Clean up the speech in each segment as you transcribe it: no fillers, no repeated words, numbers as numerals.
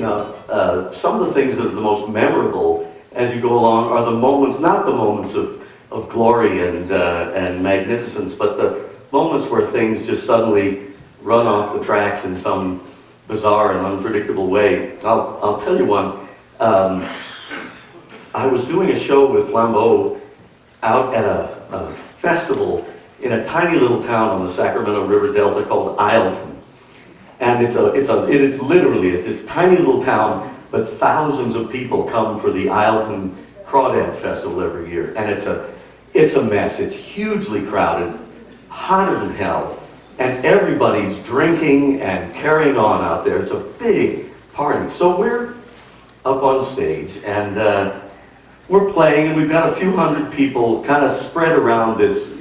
enough, some of the things that are the most memorable as you go along are the moments, not the moments of glory and magnificence, but the moments where things just suddenly run off the tracks in some bizarre and unpredictable way. I'll tell you one. I was doing a show with Flambeau out at a festival in a tiny little town on the Sacramento River Delta called Isleton. And it's this tiny little town, but thousands of people come for the Isleton Crawdad Festival every year. And it's a mess. It's hugely crowded, hotter than hell, and everybody's drinking and carrying on out there. It's a big party. So we're up on stage, and we're playing, and we've got a few hundred people kind of spread around this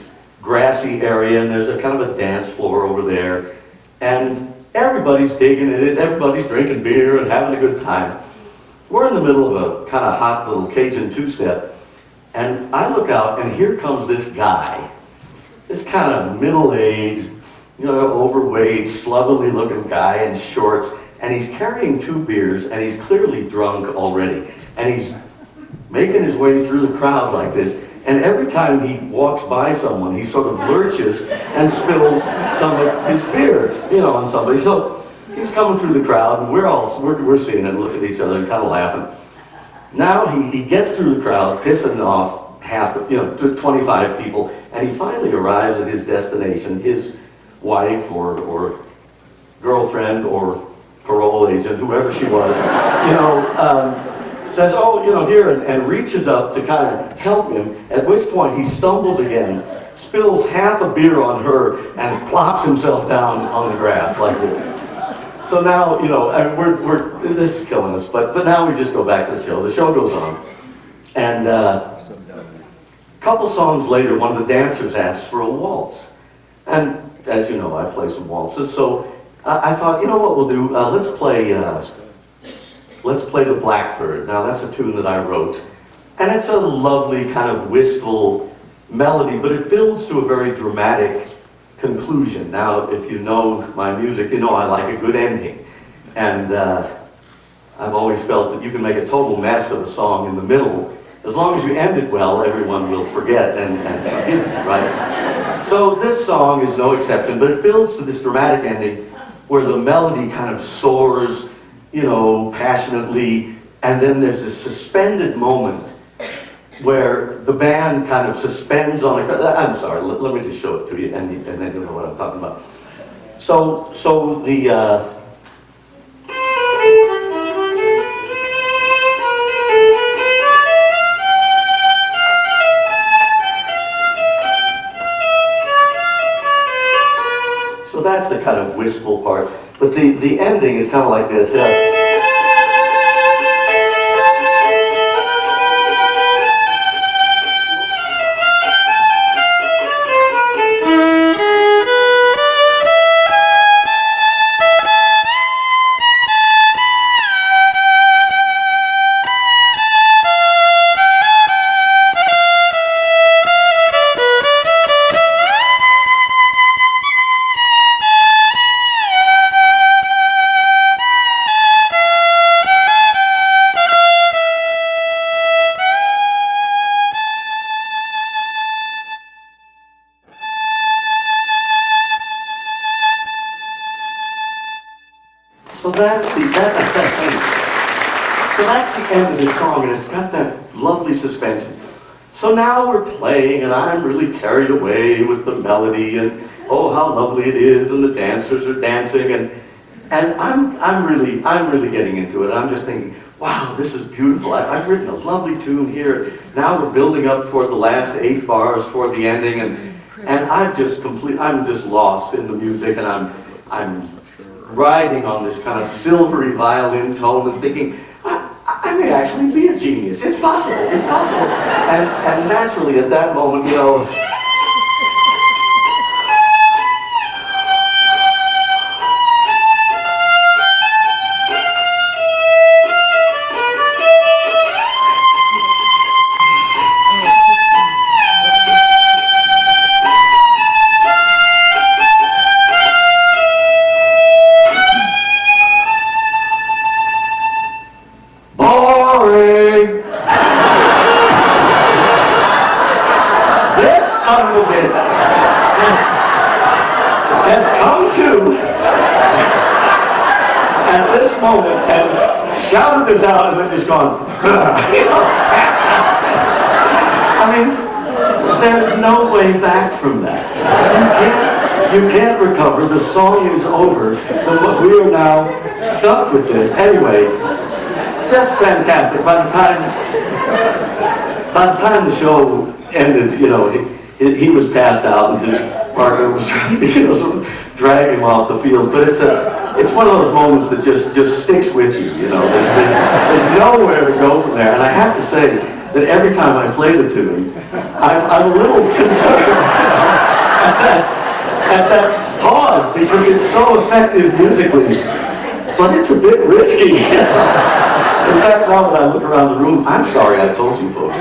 grassy area, and there's a kind of a dance floor over there, and everybody's digging it, everybody's drinking beer and having a good time. We're in the middle of a kind of hot little Cajun two-step, and I look out, and here comes this guy, this kind of middle-aged, overweight, slovenly-looking guy in shorts, and he's carrying 2 beers, and he's clearly drunk already, and he's making his way through the crowd like this, and every time he walks by someone, he sort of lurches and spills some of his beer, on somebody. So he's coming through the crowd, and we're seeing it, looking at each other and kind of laughing. Now he gets through the crowd, pissing off 25 people, and he finally arrives at his destination. His wife or girlfriend or parole agent, whoever she was, says, here, and reaches up to kind of help him, at which point he stumbles again, spills half a beer on her, and plops himself down on the grass like this. So now, this is killing us, but now we just go back to the show. The show goes on. And a couple songs later, one of the dancers asks for a waltz. And as you know, I play some waltzes, so I thought, what we'll do, let's play the Blackbird. Now that's a tune that I wrote. And it's a lovely kind of wistful melody, but it builds to a very dramatic conclusion. Now, if you know my music, I like a good ending. And I've always felt that you can make a total mess of a song in the middle. As long as you end it well, everyone will forget and forgive you, right? So this song is no exception, but it builds to this dramatic ending where the melody kind of soars, passionately, and then there's this suspended moment where the band kind of suspends on I'm sorry, let me just show it to you, and then you'll know what I'm talking about. So that's the kind of wistful part. But the ending is kind of like this. So that's the end of the song, and it's got that lovely suspension. So now we're playing, and I'm really carried away with the melody, and oh, how lovely it is, and the dancers are dancing, and I'm really getting into it. I'm just thinking, wow, this is beautiful. I've written a lovely tune here. Now we're building up toward the last 8 bars, toward the ending, and I'm just lost in the music, and I'm riding on this kind of silvery violin tone and thinking, I may actually be a genius. It's possible. And naturally at that moment, has come to at this moment and shouted this out and then just gone, I mean, there's no way back from that. You can't recover. The song is over. We are now stuck with this. Anyway, just fantastic. By the time the show ended, you know, he was passed out and his partner was trying to, you know, sort of drag him off the field. But it's one of those moments that just sticks with you, you know. There's nowhere to go from there. And I have to say that every time I play the tune, I'm a little concerned at that pause because it's so effective musically, but it's a bit risky. In fact, now that I look around the room, I'm sorry I told you folks.